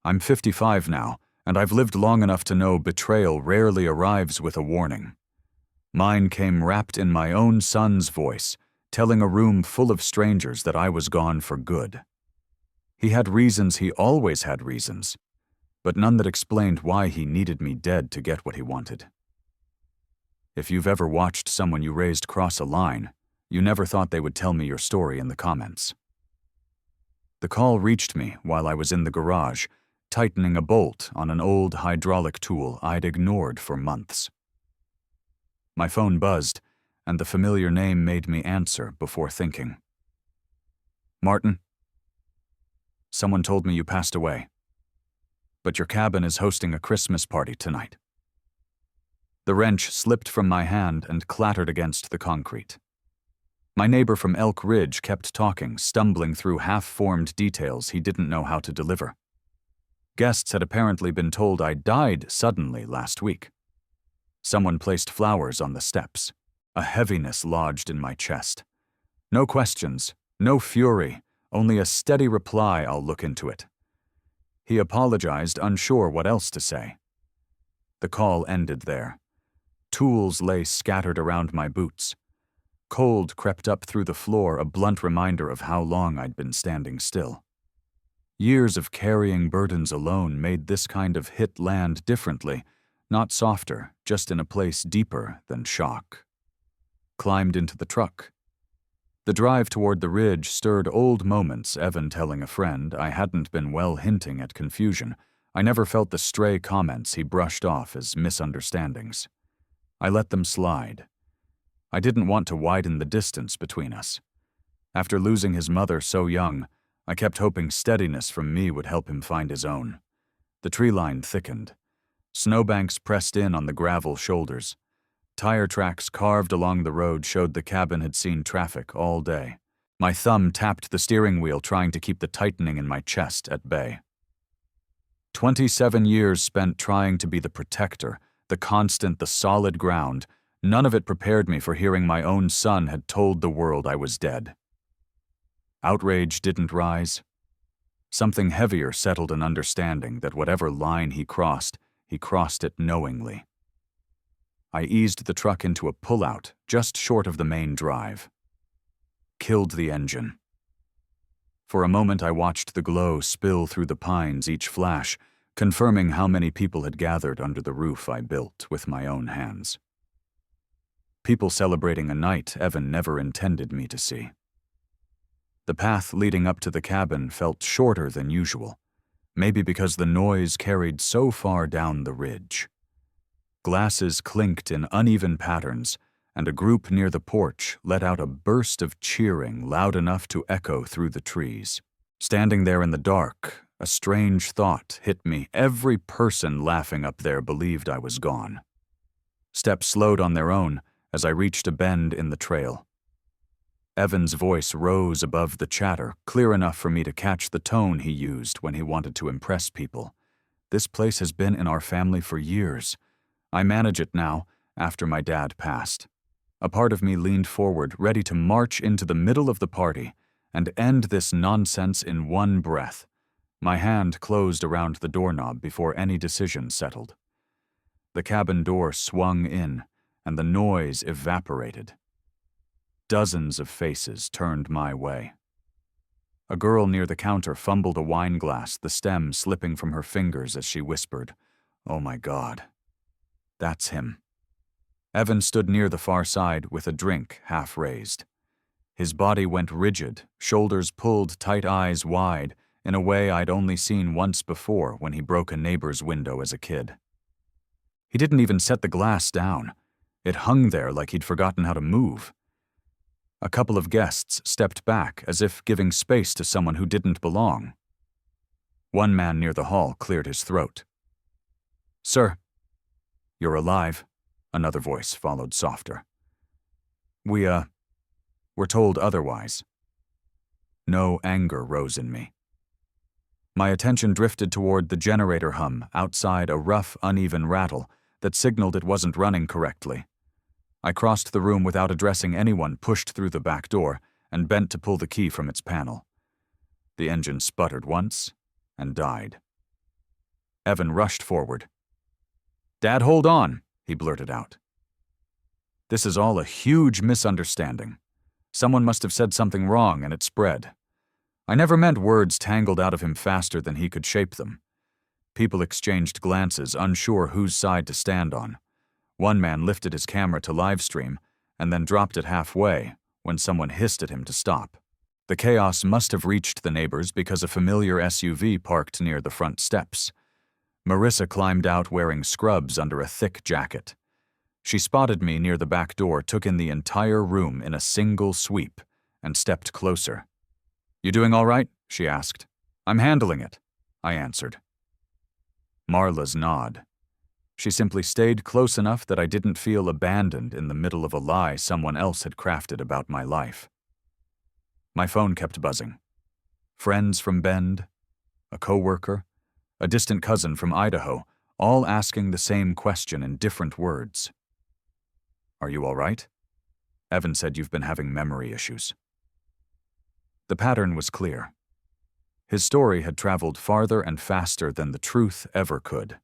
I'm 55 now, and I've lived long enough to know betrayal rarely arrives with a warning. Mine came wrapped in my own son's voice, telling a room full of strangers that I was gone for good. He had reasons, he always had reasons, but none that explained why he needed me dead to get what he wanted. If you've ever watched someone you raised cross a line, you never thought they would tell me your story in the comments. The call reached me while I was in the garage, tightening a bolt on an old hydraulic tool I'd ignored for months. My phone buzzed, and the familiar name made me answer before thinking. Martin? Someone told me you passed away, but your cabin is hosting a Christmas party tonight. The wrench slipped from my hand and clattered against the concrete. My neighbor from Elk Ridge kept talking, stumbling through half-formed details he didn't know how to deliver. Guests had apparently been told I died suddenly last week. Someone placed flowers on the steps. A heaviness lodged in my chest. No questions, no fury, only a steady reply, I'll look into it. He apologized, unsure what else to say. The call ended there. Tools lay scattered around my boots. Cold crept up through the floor, a blunt reminder of how long I'd been standing still. Years of carrying burdens alone made this kind of hit land differently, not softer, just in a place deeper than shock. Climbed into the truck. The drive toward the ridge stirred old moments, Evan telling a friend I hadn't been well hinting at confusion. I never felt the stray comments he brushed off as misunderstandings. I let them slide. I didn't want to widen the distance between us. After losing his mother so young, I kept hoping steadiness from me would help him find his own. The tree line thickened. Snowbanks pressed in on the gravel shoulders. Tire tracks carved along the road showed the cabin had seen traffic all day. My thumb tapped the steering wheel, trying to keep the tightening in my chest at bay. 27 years spent trying to be the protector, the constant, the solid ground. None of it prepared me for hearing my own son had told the world I was dead. Outrage didn't rise. Something heavier settled an understanding that whatever line he crossed it knowingly. I eased the truck into a pullout just short of the main drive. Killed the engine. For a moment I watched the glow spill through the pines, each flash, confirming how many people had gathered under the roof I built with my own hands. People celebrating a night Evan never intended me to see. The path leading up to the cabin felt shorter than usual, maybe because the noise carried so far down the ridge. Glasses clinked in uneven patterns, and a group near the porch let out a burst of cheering loud enough to echo through the trees. Standing there in the dark, a strange thought hit me. Every person laughing up there believed I was gone. Steps slowed on their own as I reached a bend in the trail. Evan's voice rose above the chatter, clear enough for me to catch the tone he used when he wanted to impress people. This place has been in our family for years. I manage it now, after my dad passed. A part of me leaned forward, ready to march into the middle of the party and end this nonsense in one breath. My hand closed around the doorknob before any decision settled. The cabin door swung in, and the noise evaporated. Dozens of faces turned my way. A girl near the counter fumbled a wine glass, the stem slipping from her fingers as she whispered, "Oh my God. That's him." Evan stood near the far side with a drink half raised. His body went rigid, shoulders pulled, tight, eyes wide, in a way I'd only seen once before when he broke a neighbor's window as a kid. He didn't even set the glass down. It hung there like he'd forgotten how to move. A couple of guests stepped back as if giving space to someone who didn't belong. One man near the hall cleared his throat. "Sir." "You're alive," another voice followed softer. We're told otherwise." No anger rose in me. My attention drifted toward the generator hum outside, a rough, uneven rattle that signaled it wasn't running correctly. I crossed the room without addressing anyone, pushed through the back door, and bent to pull the key from its panel. The engine sputtered once and died. Evan rushed forward. "Dad, hold on," he blurted out. "This is all a huge misunderstanding. Someone must have said something wrong and it spread. I never meant words tangled out of him faster than he could shape them." People exchanged glances, unsure whose side to stand on. One man lifted his camera to live stream and then dropped it halfway when someone hissed at him to stop. The chaos must have reached the neighbors because a familiar SUV parked near the front steps. Marissa climbed out wearing scrubs under a thick jacket. She spotted me near the back door, took in the entire room in a single sweep, and stepped closer. "You doing all right?" she asked. "I'm handling it," I answered. Marla's nod. She simply stayed close enough that I didn't feel abandoned in the middle of a lie someone else had crafted about my life. My phone kept buzzing. Friends from Bend, a coworker, a distant cousin from Idaho, all asking the same question in different words. "Are you all right?" Evan said, "You've been having memory issues." The pattern was clear. His story had traveled farther and faster than the truth ever could.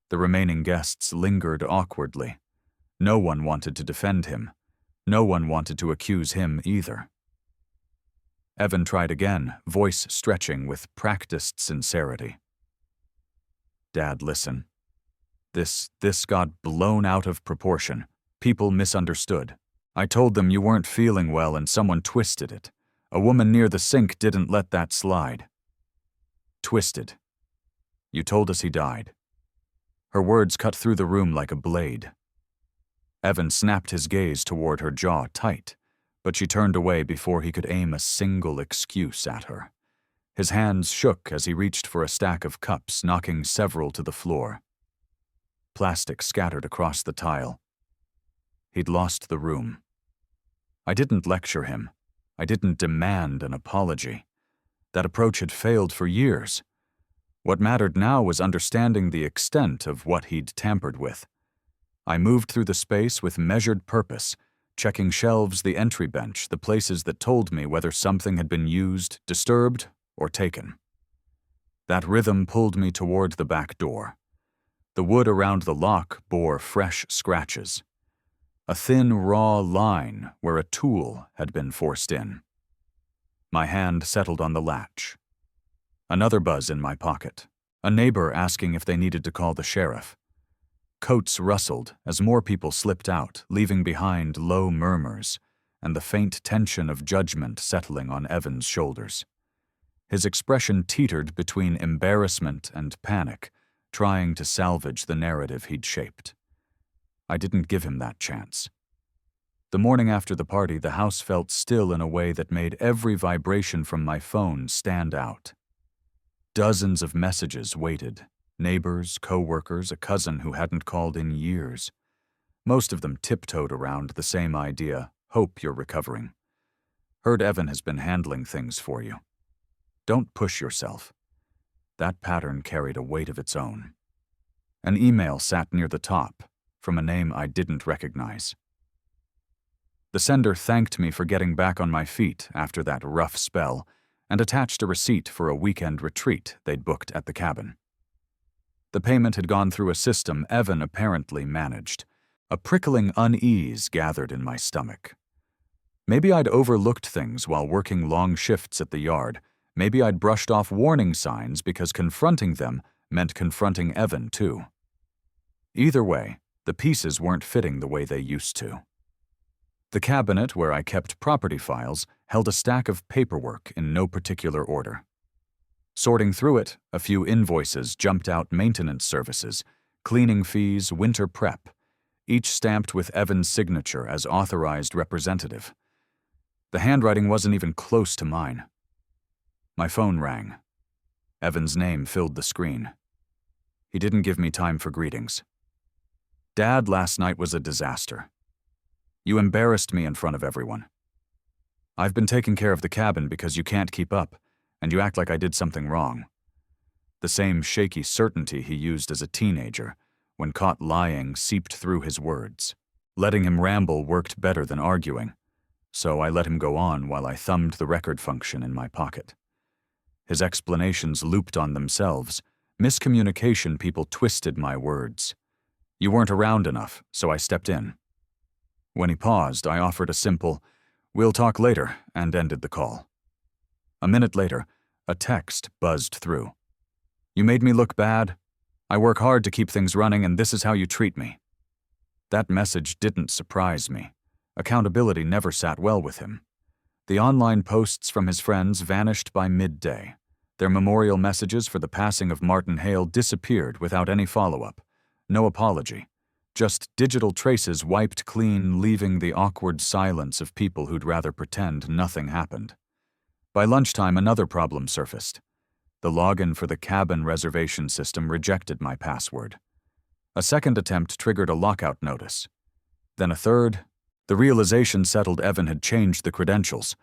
The remaining guests lingered awkwardly. No one wanted to defend him. No one wanted to accuse him either. Evan tried again, voice stretching with practiced sincerity. "Dad, listen. This got blown out of proportion. People misunderstood. I told them you weren't feeling well and someone twisted it. A woman near the sink didn't let that slide." "Twisted. You told us he died." Her words cut through the room like a blade. Evan snapped his gaze toward her jaw tight, but she turned away before he could aim a single excuse at her. His hands shook as he reached for a stack of cups, knocking several to the floor. Plastic scattered across the tile. He'd lost the room. I didn't lecture him. I didn't demand an apology. That approach had failed for years. What mattered now was understanding the extent of what he'd tampered with. I moved through the space with measured purpose, checking shelves, the entry bench, the places that told me whether something had been used, disturbed, or taken. That rhythm pulled me toward the back door. The wood around the lock bore fresh scratches. A thin, raw line where a tool had been forced in. My hand settled on the latch. Another buzz in my pocket. A neighbor asking if they needed to call the sheriff. Coats rustled as more people slipped out, leaving behind low murmurs and the faint tension of judgment settling on Evan's shoulders. His expression teetered between embarrassment and panic, trying to salvage the narrative he'd shaped. I didn't give him that chance. The morning after the party, the house felt still in a way that made every vibration from my phone stand out. Dozens of messages waited. Neighbors, co-workers, a cousin who hadn't called in years. Most of them tiptoed around the same idea: hope you're recovering. Heard Evan has been handling things for you. Don't push yourself. That pattern carried a weight of its own. An email sat near the top, from a name I didn't recognize. The sender thanked me for getting back on my feet after that rough spell and attached a receipt for a weekend retreat they'd booked at the cabin. The payment had gone through a system Evan apparently managed. A prickling unease gathered in my stomach. Maybe I'd overlooked things while working long shifts at the yard. Maybe I'd brushed off warning signs because confronting them meant confronting Evan too. Either way, the pieces weren't fitting the way they used to. The cabinet where I kept property files held a stack of paperwork in no particular order. Sorting through it, a few invoices jumped out: maintenance services, cleaning fees, winter prep, each stamped with Evan's signature as authorized representative. The handwriting wasn't even close to mine. My phone rang. Evan's name filled the screen. He didn't give me time for greetings. "Dad, last night was a disaster. You embarrassed me in front of everyone. I've been taking care of the cabin because you can't keep up, and you act like I did something wrong." The same shaky certainty he used as a teenager, when caught lying, seeped through his words. Letting him ramble worked better than arguing, so I let him go on while I thumbed the record function in my pocket. His explanations looped on themselves, Miscommunication people twisted my words. You weren't around enough, so I stepped in. When he paused, I offered a simple, "We'll talk later," and ended the call. A minute later, a text buzzed through. "You made me look bad. I work hard to keep things running, and this is how you treat me." That message didn't surprise me. Accountability never sat well with him. The online posts from his friends vanished by midday. Their memorial messages for the passing of Martin Hale disappeared without any follow-up. No apology. Just digital traces wiped clean, leaving the awkward silence of people who'd rather pretend nothing happened. By lunchtime, another problem surfaced. The login for the cabin reservation system rejected my password. A second attempt triggered a lockout notice. Then a third. The realization settled Evan had changed the credentials.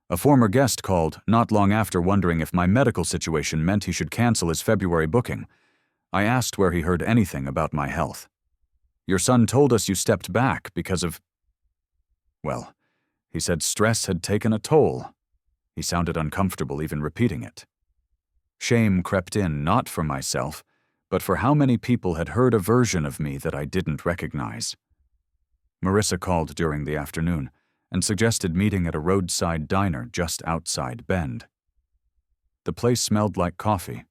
A former guest called not long after, wondering if my medical situation meant he should cancel his February booking. I asked where he heard anything about my health. "Your son told us you stepped back because of..." Well, he said stress had taken a toll. He sounded uncomfortable even repeating it. Shame crept in, not for myself, but for how many people had heard a version of me that I didn't recognize. Marissa called during the afternoon and suggested meeting at a roadside diner just outside Bend. The place smelled like coffee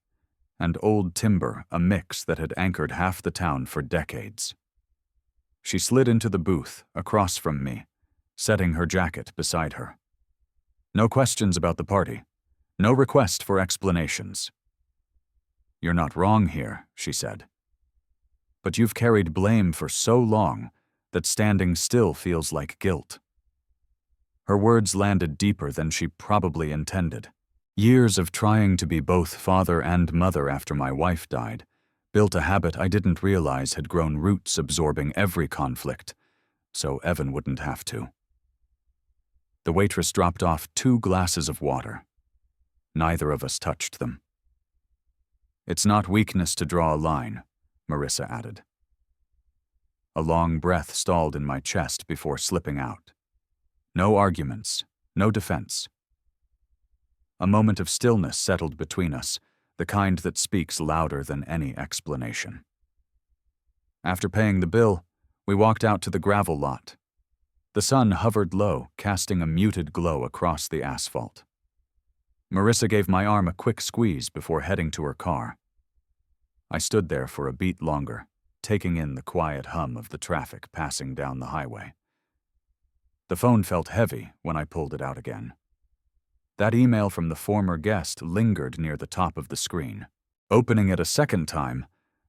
and old timber, a mix that had anchored half the town for decades. She slid into the booth across from me, setting her jacket beside her. No questions about the party. No request for explanations. "You're not wrong here," she said. "But you've carried blame for so long that standing still feels like guilt." Her words landed deeper than she probably intended. Years of trying to be both father and mother after my wife died built a habit I didn't realize had grown roots, absorbing every conflict, so Evan wouldn't have to. The waitress dropped off 2 glasses of water. Neither of us touched them. "It's not weakness to draw a line," Marissa added. A long breath stalled in my chest before slipping out. No arguments, no defense. A moment of stillness settled between us, the kind that speaks louder than any explanation. After paying the bill, we walked out to the gravel lot. The sun hovered low, casting a muted glow across the asphalt. Marissa gave my arm a quick squeeze before heading to her car. I stood there for a beat longer, taking in the quiet hum of the traffic passing down the highway. The phone felt heavy when I pulled it out again. That email from the former guest lingered near the top of the screen. Opening it a second time,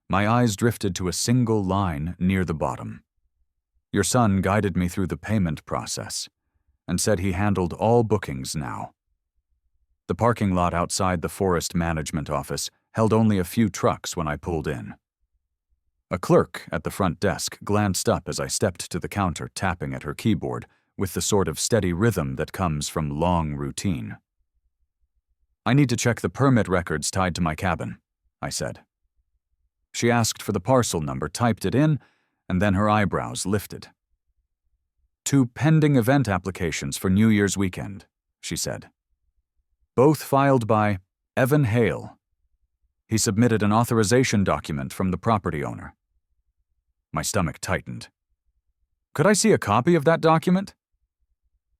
my eyes drifted to a single line near the bottom. "Your son guided me through the payment process and said he handled all bookings now." The parking lot outside the forest management office held only a few trucks when I pulled in. A clerk at the front desk glanced up as I stepped to the counter, tapping at her keyboard with the sort of steady rhythm that comes from long routine. "I need to check the permit records tied to my cabin," I said. She asked for the parcel number, typed it in, and then her eyebrows lifted. "2 pending event applications for New Year's weekend," she said. "Both filed by Evan Hale. He submitted an authorization document from the property owner." My stomach tightened. "Could I see a copy of that document?"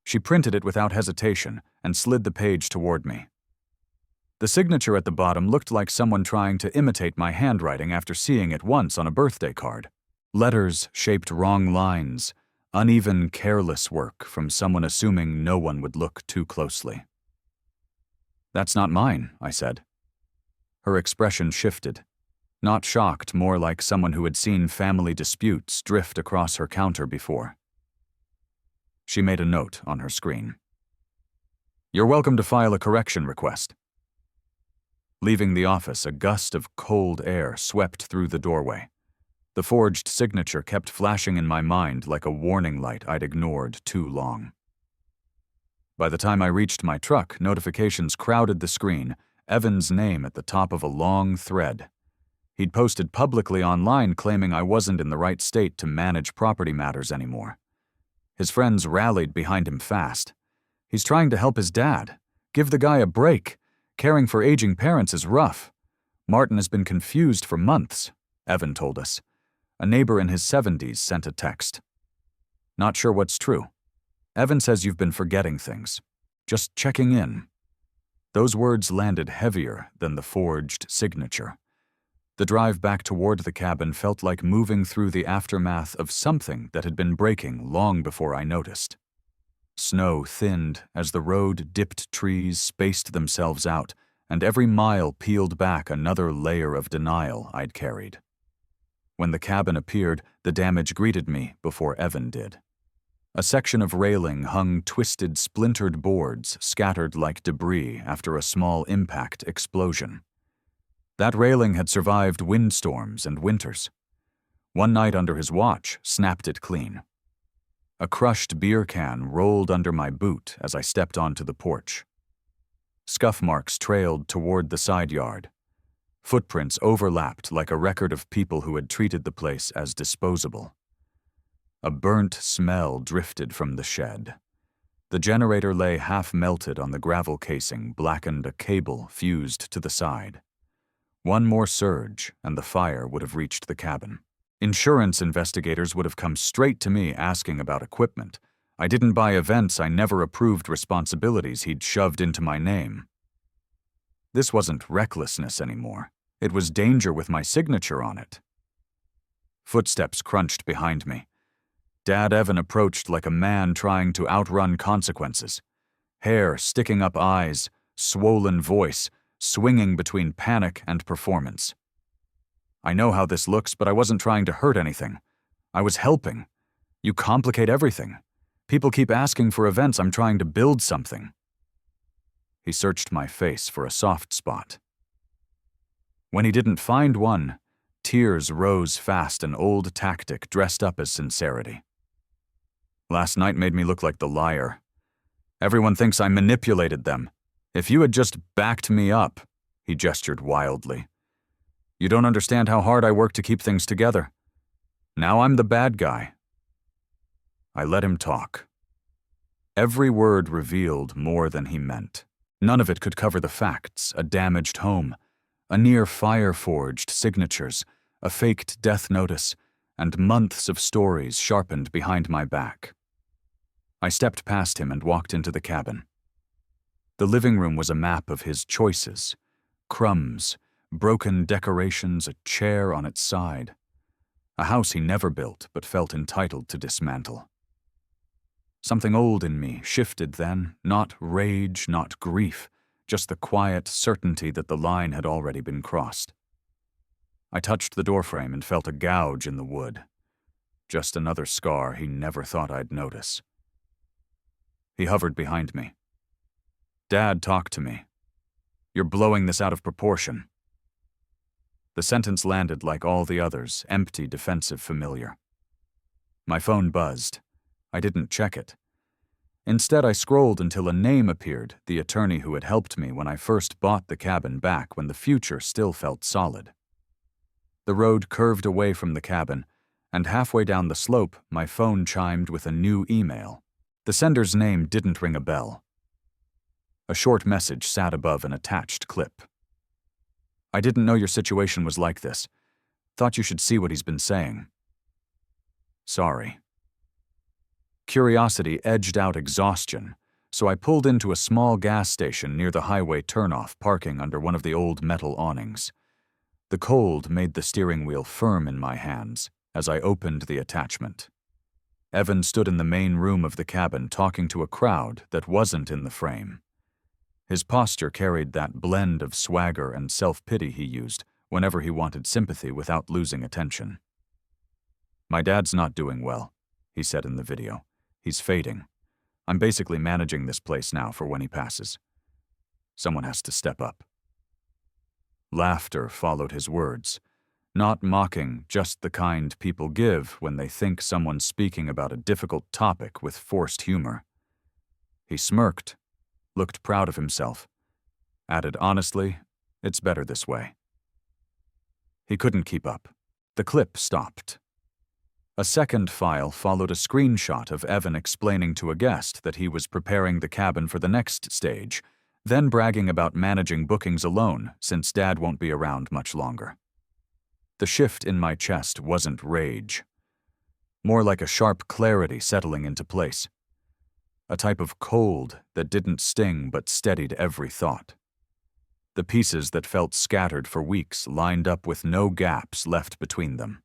She printed it without hesitation and slid the page toward me. The signature at the bottom looked like someone trying to imitate my handwriting after seeing it once on a birthday card. Letters shaped wrong lines, uneven, careless work from someone assuming no one would look too closely. "That's not mine," I said. Her expression shifted. Not shocked, more like someone who had seen family disputes drift across her counter before. She made a note on her screen. "You're welcome to file a correction request." Leaving the office, a gust of cold air swept through the doorway. The forged signature kept flashing in my mind like a warning light I'd ignored too long. By the time I reached my truck, notifications crowded the screen, Evan's name at the top of a long thread. He'd posted publicly online claiming I wasn't in the right state to manage property matters anymore. His friends rallied behind him fast. "He's trying to help his dad. Give the guy a break. Caring for aging parents is rough. Martin has been confused for months, Evan told us. A neighbor in his 70s sent a text. Not sure what's true. Evan says you've been forgetting things. Just checking in. Those words landed heavier than the forged signature. The drive back toward the cabin felt like moving through the aftermath of something that had been breaking long before I noticed. Snow thinned as the road-dipped trees spaced themselves out, and every mile peeled back another layer of denial I'd carried. When the cabin appeared, the damage greeted me before Evan did. A section of railing hung twisted, splintered boards scattered like debris after a small impact explosion. That railing had survived windstorms and winters. One night under his watch snapped it clean. A crushed beer can rolled under my boot as I stepped onto the porch. Scuff marks trailed toward the side yard. Footprints overlapped like a record of people who had treated the place as disposable. A burnt smell drifted from the shed. The generator lay half-melted on the gravel casing, blackened, a cable fused to the side. One more surge, and the fire would have reached the cabin. Insurance investigators would have come straight to me asking about equipment. I didn't buy events I never approved, responsibilities he'd shoved into my name. This wasn't recklessness anymore. It was danger with my signature on it. Footsteps crunched behind me. Dad Evan approached like a man trying to outrun consequences. Hair sticking up eyes, swollen voice, swinging between panic and performance. I know how this looks, but I wasn't trying to hurt anything. I was helping. You complicate everything. People keep asking for events. I'm trying to build something. He searched my face for a soft spot. When he didn't find one, tears rose fast, an old tactic dressed up as sincerity. Last night made me look like the liar. Everyone thinks I manipulated them. If you had just backed me up, he gestured wildly. You don't understand how hard I work to keep things together. Now I'm the bad guy. I let him talk. Every word revealed more than he meant. None of it could cover the facts: a damaged home, a near-fire forged signatures, a faked death notice, and months of stories sharpened behind my back. I stepped past him and walked into the cabin. The living room was a map of his choices: crumbs, broken decorations, a chair on its side. A house he never built but felt entitled to dismantle. Something old in me shifted then, not rage, not grief, just the quiet certainty that the line had already been crossed. I touched the doorframe and felt a gouge in the wood. Just another scar he never thought I'd notice. He hovered behind me. Dad talked to me. You're blowing this out of proportion. The sentence landed like all the others, empty, defensive, familiar. My phone buzzed. I didn't check it. Instead, I scrolled until a name appeared, the attorney who had helped me when I first bought the cabin back when the future still felt solid. The road curved away from the cabin, and halfway down the slope, my phone chimed with a new email. The sender's name didn't ring a bell. A short message sat above an attached clip. I didn't know your situation was like this. Thought you should see what he's been saying. Sorry. Curiosity edged out exhaustion, so I pulled into a small gas station near the highway turnoff, parking under one of the old metal awnings. The cold made the steering wheel firm in my hands as I opened the attachment. Evan stood in the main room of the cabin talking to a crowd that wasn't in the frame. His posture carried that blend of swagger and self-pity he used whenever he wanted sympathy without losing attention. My dad's not doing well, he said in the video. He's fading. I'm basically managing this place now for when he passes. Someone has to step up. Laughter followed his words. Not mocking, just the kind people give when they think someone's speaking about a difficult topic with forced humor. He smirked, looked proud of himself, added honestly, "It's better this way." He couldn't keep up. The clip stopped. A second file followed a screenshot of Evan explaining to a guest that he was preparing the cabin for the next stage, then bragging about managing bookings alone since Dad won't be around much longer. The shift in my chest wasn't rage, more like a sharp clarity settling into place. A type of cold that didn't sting but steadied every thought. The pieces that felt scattered for weeks lined up with no gaps left between them.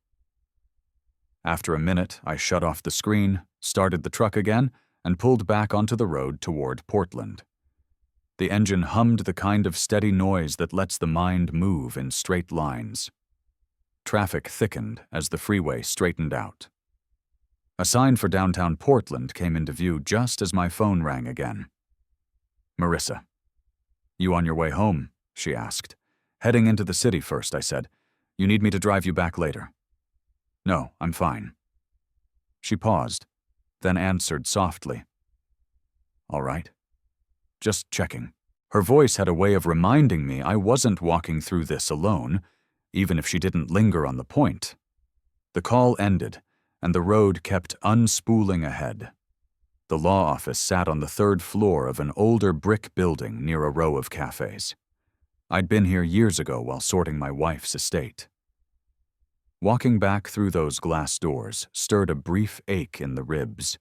After a minute, I shut off the screen, started the truck again, and pulled back onto the road toward Portland. The engine hummed the kind of steady noise that lets the mind move in straight lines. Traffic thickened as the freeway straightened out. A sign for downtown Portland came into view just as my phone rang again. "Marissa. You on your way home?" she asked. "Heading into the city first," I said. "You need me to drive you back later?" "No, I'm fine." She paused, then answered softly. "All right. Just checking." Her voice had a way of reminding me I wasn't walking through this alone, even if she didn't linger on the point. The call ended, and the road kept unspooling ahead. The law office sat on the third floor of an older brick building near a row of cafes. I'd been here years ago while sorting my wife's estate. Walking back through those glass doors stirred a brief ache in the ribs,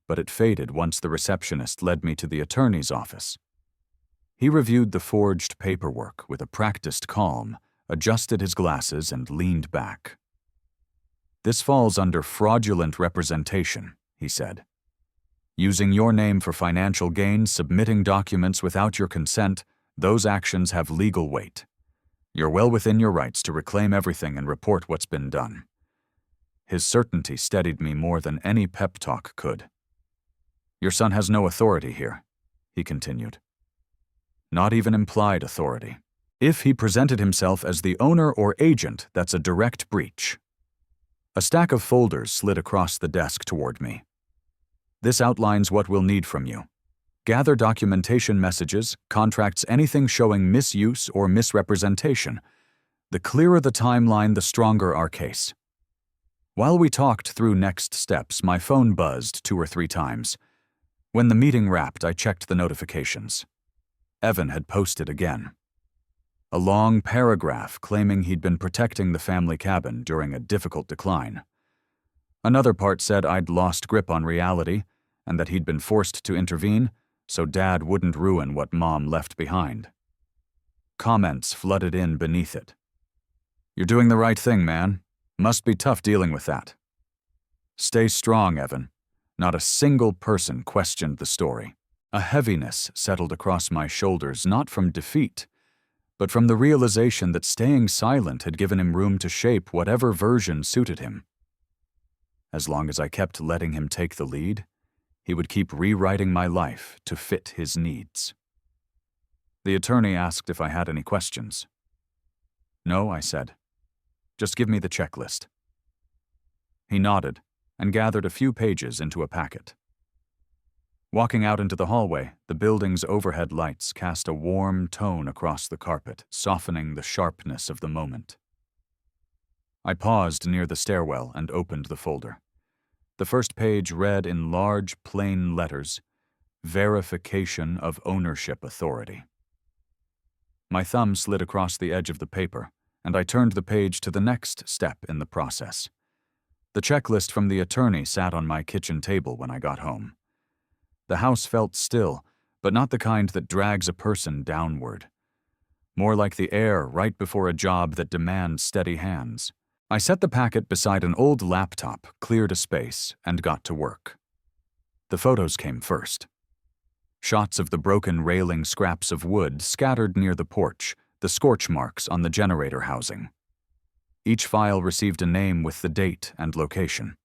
but it faded once the receptionist led me to the attorney's office. He reviewed the forged paperwork with a practiced calm, adjusted his glasses, and leaned back. "This falls under fraudulent representation," he said. "Using your name for financial gain, submitting documents without your consent, those actions have legal weight. You're well within your rights to reclaim everything and report what's been done." His certainty steadied me more than any pep talk could. "Your son has no authority here," he continued. "Not even implied authority. If he presented himself as the owner or agent, that's a direct breach." A stack of folders slid across the desk toward me. "This outlines what we'll need from you. Gather documentation messages, contracts, anything showing misuse or misrepresentation. The clearer the timeline, the stronger our case." While we talked through next steps, my phone buzzed 2 or 3 times. When the meeting wrapped, I checked the notifications. Evan had posted again. A long paragraph claiming he'd been protecting the family cabin during a difficult decline. Another part said I'd lost grip on reality and that he'd been forced to intervene so Dad wouldn't ruin what Mom left behind. Comments flooded in beneath it. "You're doing the right thing, man. Must be tough dealing with that." "Stay strong, Evan." Not a single person questioned the story. A heaviness settled across my shoulders, not from defeat, but from the realization that staying silent had given him room to shape whatever version suited him. As long as I kept letting him take the lead, he would keep rewriting my life to fit his needs. The attorney asked if I had any questions. "No," I said. "Just give me the checklist." He nodded and gathered a few pages into a packet. Walking out into the hallway, the building's overhead lights cast a warm tone across the carpet, softening the sharpness of the moment. I paused near the stairwell and opened the folder. The first page read in large, plain letters, "Verification of Ownership Authority." My thumb slid across the edge of the paper, and I turned the page to the next step in the process. The checklist from the attorney sat on my kitchen table when I got home. The house felt still, but not the kind that drags a person downward. More like the air right before a job that demands steady hands. I set the packet beside an old laptop, cleared a space, and got to work. The photos came first. Shots of the broken railing scraps of wood scattered near the porch, the scorch marks on the generator housing. Each file received a name with the date and location.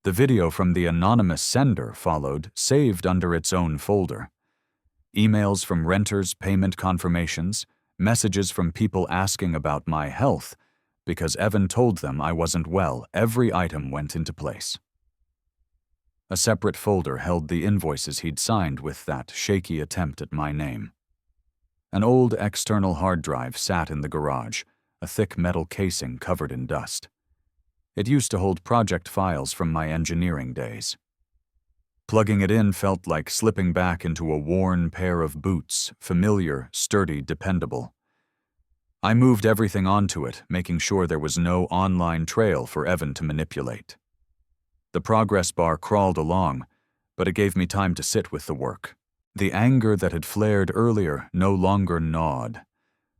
The video from the anonymous sender followed, saved under its own folder. Emails from renters, payment confirmations, messages from people asking about my health. Because Evan told them I wasn't well, every item went into place. A separate folder held the invoices he'd signed with that shaky attempt at my name. An old external hard drive sat in the garage, a thick metal casing covered in dust. It used to hold project files from my engineering days. Plugging it in felt like slipping back into a worn pair of boots, familiar, sturdy, dependable. I moved everything onto it, making sure there was no online trail for Evan to manipulate. The progress bar crawled along, but it gave me time to sit with the work. The anger that had flared earlier no longer gnawed.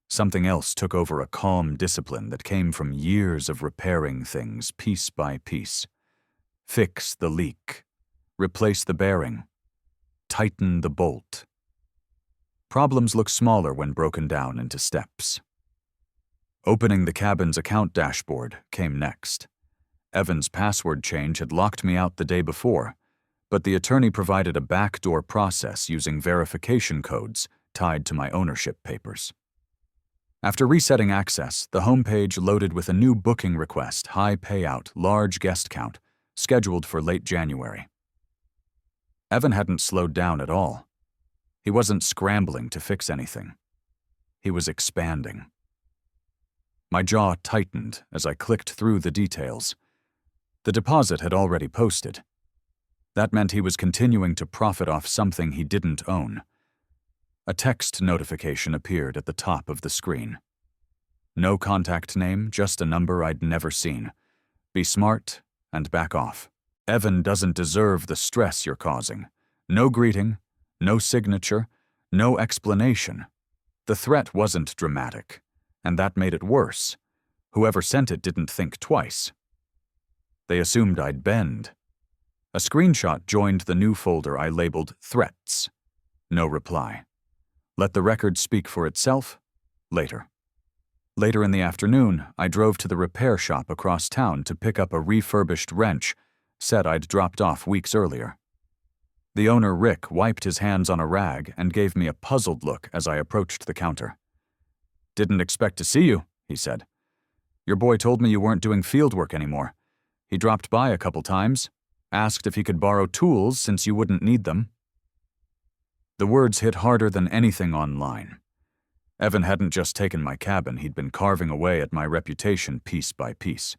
Something else took over, a calm discipline that came from years of repairing things piece by piece. Fix the leak. Replace the bearing. Tighten the bolt. Problems look smaller when broken down into steps. Opening the cabin's account dashboard came next. Evan's password change had locked me out the day before, but the attorney provided a backdoor process using verification codes tied to my ownership papers. After resetting access, the homepage loaded with a new booking request, high payout, large guest count, scheduled for late January. Evan hadn't slowed down at all. He wasn't scrambling to fix anything. He was expanding. My jaw tightened as I clicked through the details. The deposit had already posted. That meant he was continuing to profit off something he didn't own. A text notification appeared at the top of the screen. No contact name, just a number I'd never seen. Be smart and back off. Evan doesn't deserve the stress you're causing. No greeting, no signature, no explanation. The threat wasn't dramatic, and that made it worse. Whoever sent it didn't think twice. They assumed I'd bend. A screenshot joined the new folder I labeled Threats. No reply. Let the record speak for itself. Later. Later in the afternoon, I drove to the repair shop across town to pick up a refurbished wrench set I'd dropped off weeks earlier. The owner, Rick, wiped his hands on a rag and gave me a puzzled look as I approached the counter. "Didn't expect to see you," he said. "Your boy told me you weren't doing field work anymore. He dropped by a couple times, asked if he could borrow tools since you wouldn't need them." The words hit harder than anything online. Evan hadn't just taken my cabin, he'd been carving away at my reputation piece by piece,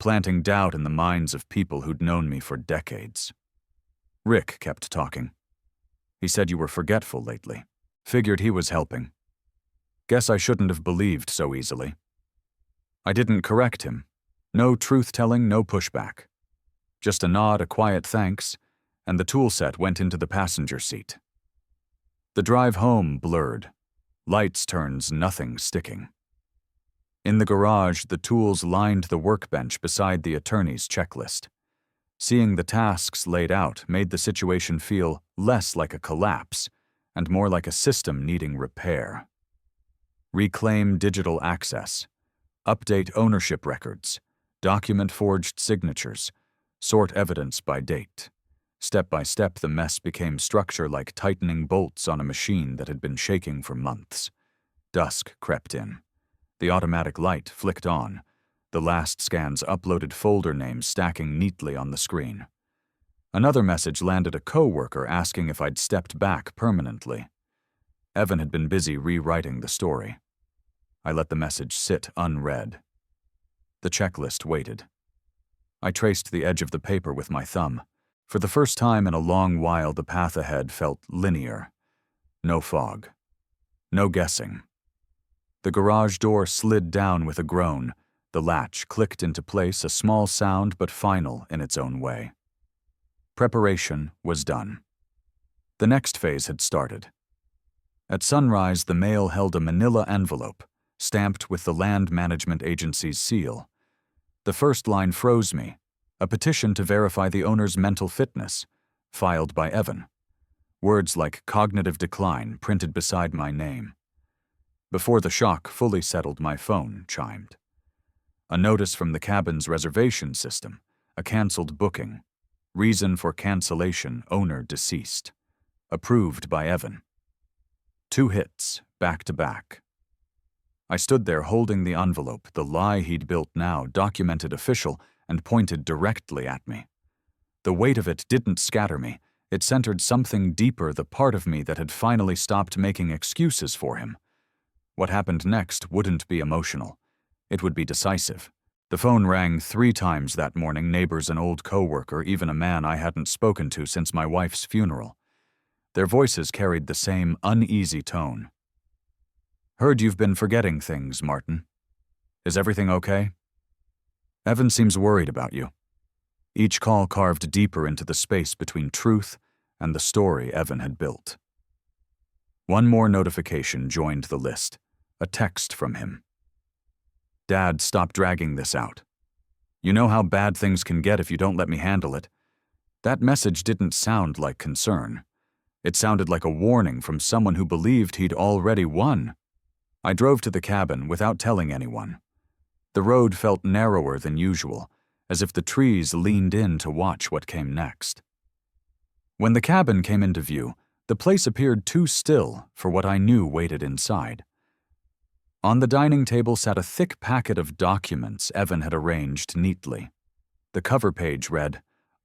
planting doubt in the minds of people who'd known me for decades. Rick kept talking. He said you were forgetful lately. Figured he was helping. Guess I shouldn't have believed so easily. I didn't correct him. No truth-telling, no pushback. Just a nod, a quiet thanks, and the tool set went into the passenger seat. The drive home blurred. Lights turns, nothing sticking. In the garage, the tools lined the workbench beside the attorney's checklist. Seeing the tasks laid out made the situation feel less like a collapse and more like a system needing repair. Reclaim digital access. Update ownership records. Document forged signatures. Sort evidence by date. Step by step, the mess became structure like tightening bolts on a machine that had been shaking for months. Dusk crept in. The automatic light flicked on, the last scan's uploaded folder names stacking neatly on the screen. Another message landed, a co-worker asking if I'd stepped back permanently. Evan had been busy rewriting the story. I let the message sit unread. The checklist waited. I traced the edge of the paper with my thumb. For the first time in a long while, the path ahead felt linear. No fog. No guessing. The garage door slid down with a groan. The latch clicked into place, a small sound but final in its own way. Preparation was done. The next phase had started. At sunrise, the mail held a manila envelope, stamped with the Land Management Agency's seal. The first line froze me. A petition to verify the owner's mental fitness, filed by Evan. Words like cognitive decline printed beside my name. Before the shock fully settled, my phone chimed. A notice from the cabin's reservation system, a canceled booking. Reason for cancellation, owner deceased. Approved by Evan. 2 hits, back to back. I stood there holding the envelope, the lie he'd built now, documented, official, and pointed directly at me. The weight of it didn't scatter me. It centered something deeper, the part of me that had finally stopped making excuses for him. What happened next wouldn't be emotional. It would be decisive. The phone rang 3 times that morning, neighbors, an old coworker, even a man I hadn't spoken to since my wife's funeral. Their voices carried the same uneasy tone. "Heard you've been forgetting things, Martin. Is everything okay? Evan seems worried about you." Each call carved deeper into the space between truth and the story Evan had built. One more notification joined the list, a text from him. "Dad, stop dragging this out. You know how bad things can get if you don't let me handle it." That message didn't sound like concern. It sounded like a warning from someone who believed he'd already won. I drove to the cabin without telling anyone. The road felt narrower than usual, as if the trees leaned in to watch what came next. When the cabin came into view, the place appeared too still for what I knew waited inside. On the dining table sat a thick packet of documents Evan had arranged neatly. The cover page read,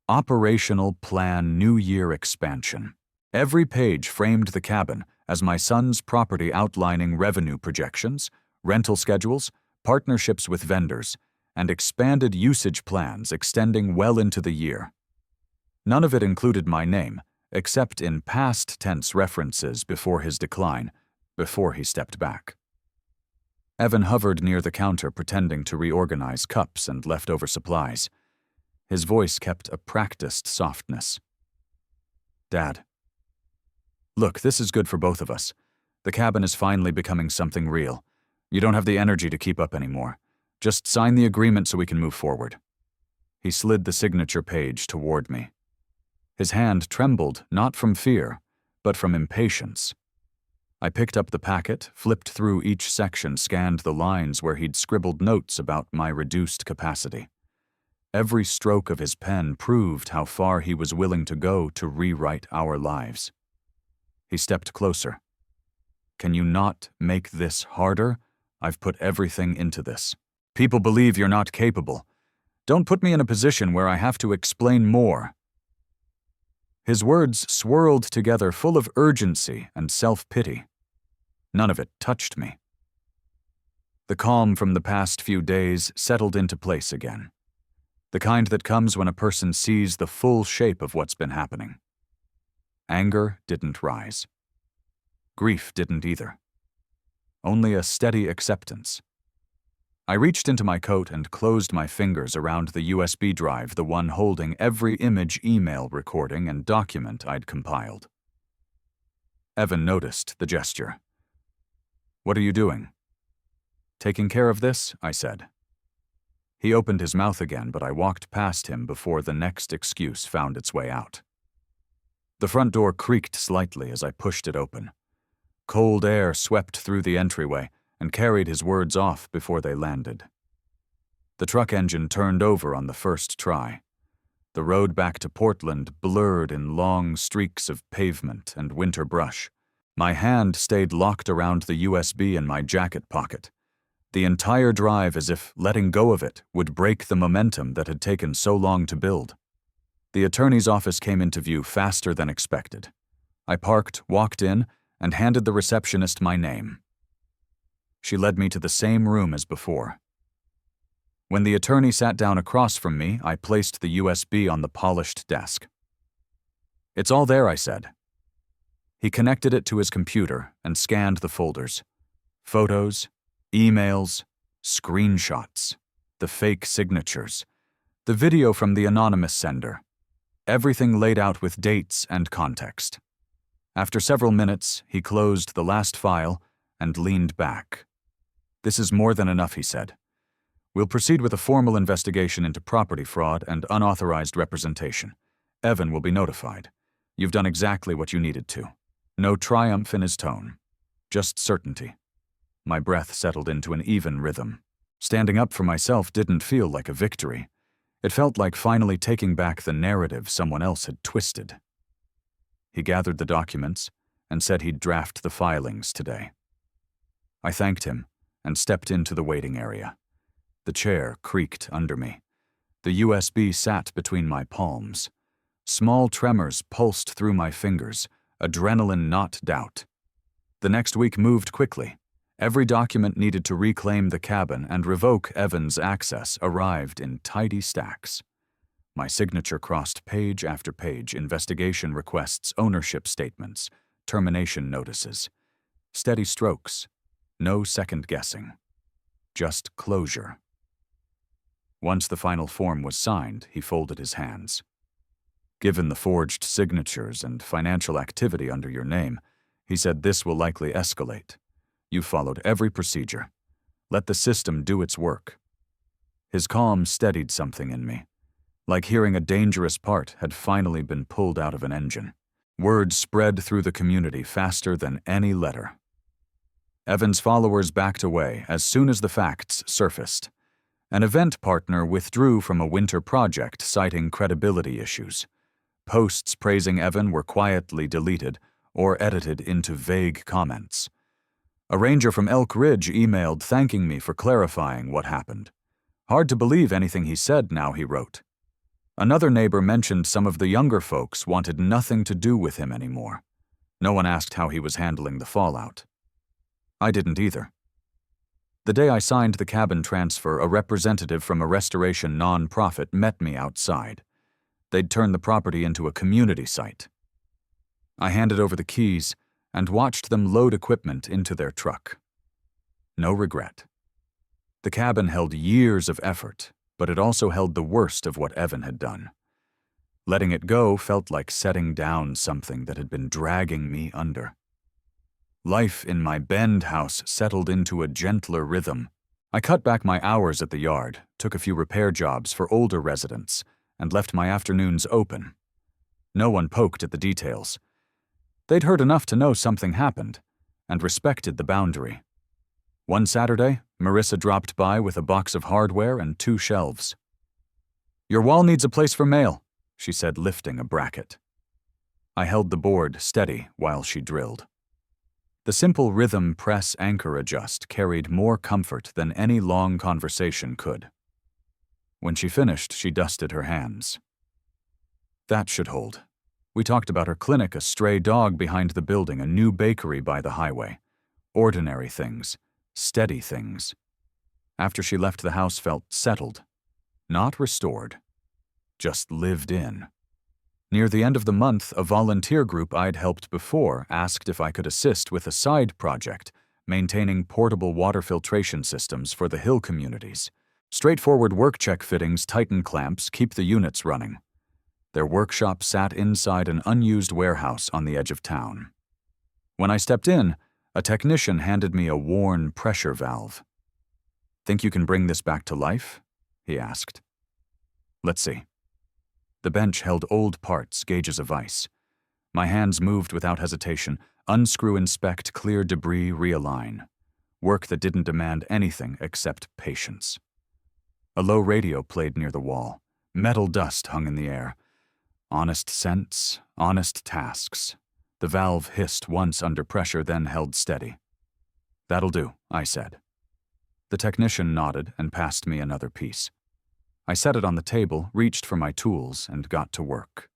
"Operational Plan New Year Expansion." Every page framed the cabin as my son's property, outlining revenue projections, rental schedules, partnerships with vendors, and expanded usage plans extending well into the year. None of it included my name, except in past tense references before his decline, before he stepped back. Evan hovered near the counter, pretending to reorganize cups and leftover supplies. His voice kept a practiced softness. "Dad, look, this is good for both of us. The cabin is finally becoming something real. You don't have the energy to keep up anymore. Just sign the agreement so we can move forward." He slid the signature page toward me. His hand trembled, not from fear, but from impatience. I picked up the packet, flipped through each section, scanned the lines where he'd scribbled notes about my reduced capacity. Every stroke of his pen proved how far he was willing to go to rewrite our lives. He stepped closer. "Can you not make this harder? I've put everything into this. People believe you're not capable. Don't put me in a position where I have to explain more." His words swirled together, full of urgency and self-pity. None of it touched me. The calm from the past few days settled into place again. The kind that comes when a person sees the full shape of what's been happening. Anger didn't rise. Grief didn't either. Only a steady acceptance. I reached into my coat and closed my fingers around the USB drive, the one holding every image, email recording, and document I'd compiled. Evan noticed the gesture. "What are you doing?" "Taking care of this," I said. He opened his mouth again, but I walked past him before the next excuse found its way out. The front door creaked slightly as I pushed it open. Cold air swept through the entryway and carried his words off before they landed. The truck engine turned over on the first try. The road back to Portland blurred in long streaks of pavement and winter brush. My hand stayed locked around the USB in my jacket pocket. The entire drive, as if letting go of it would break the momentum that had taken so long to build. The attorney's office came into view faster than expected. I parked, walked in, and handed the receptionist my name. She led me to the same room as before. When the attorney sat down across from me, I placed the USB on the polished desk. "It's all there," I said. He connected it to his computer and scanned the folders. Photos, emails, screenshots, the fake signatures, the video from the anonymous sender. Everything laid out with dates and context. After several minutes, he closed the last file and leaned back. "This is more than enough," he said. "We'll proceed with a formal investigation into property fraud and unauthorized representation. Evan will be notified. You've done exactly what you needed to." No triumph in his tone, just certainty. My breath settled into an even rhythm. Standing up for myself didn't feel like a victory. It felt like finally taking back the narrative someone else had twisted. He gathered the documents and said he'd draft the filings today. I thanked him and stepped into the waiting area. The chair creaked under me. The USB sat between my palms. Small tremors pulsed through my fingers, adrenaline not doubt. The next week moved quickly, Every document needed to reclaim the cabin and revoke Evan's access arrived in tidy stacks. My signature crossed page after page, investigation requests, ownership statements, termination notices. Steady strokes, no second guessing. Just closure. Once the final form was signed, he folded his hands. Given the forged signatures and financial activity under your name, he said, this will likely escalate. You followed every procedure. Let the system do its work. His calm steadied something in me, like hearing a dangerous part had finally been pulled out of an engine. Word spread through the community faster than any letter. Evan's followers backed away as soon as the facts surfaced. An event partner withdrew from a winter project citing credibility issues. Posts praising Evan were quietly deleted or edited into vague comments. A ranger from Elk Ridge emailed thanking me for clarifying what happened. Hard to believe anything he said now, he wrote. Another neighbor mentioned some of the younger folks wanted nothing to do with him anymore. No one asked how he was handling the fallout. I didn't either. The day I signed the cabin transfer, a representative from a restoration non-profit met me outside. They'd turned the property into a community site. I handed over the keys and watched them load equipment into their truck. No regret. The cabin held years of effort, but it also held the worst of what Evan had done. Letting it go felt like setting down something that had been dragging me under. Life in my Bend house settled into a gentler rhythm. I cut back my hours at the yard, took a few repair jobs for older residents, and left my afternoons open. No one poked at the details. They'd heard enough to know something happened, and respected the boundary. One Saturday, Marissa dropped by with a box of hardware and 2 shelves. "Your wall needs a place for mail," she said, lifting a bracket. I held the board steady while she drilled. The simple rhythm press anchor adjust carried more comfort than any long conversation could. When she finished, she dusted her hands. That should hold. We talked about her clinic, a stray dog behind the building, a new bakery by the highway. Ordinary things, steady things. After she left, the house felt settled, not restored, just lived in. Near the end of the month, a volunteer group I'd helped before asked if I could assist with a side project, maintaining portable water filtration systems for the hill communities. Straightforward work check fittings tighten clamps keep the units running. Their workshop sat inside an unused warehouse on the edge of town. When I stepped in, a technician handed me a worn pressure valve. "Think you can bring this back to life?" he asked. "Let's see." The bench held old parts, gauges of ice. My hands moved without hesitation. Unscrew, inspect, clear debris, realign. Work that didn't demand anything except patience. A low radio played near the wall. Metal dust hung in the air. Honest scents, honest tasks. The valve hissed once under pressure, then held steady. "That'll do," I said. The technician nodded and passed me another piece. I set it on the table, reached for my tools, and got to work.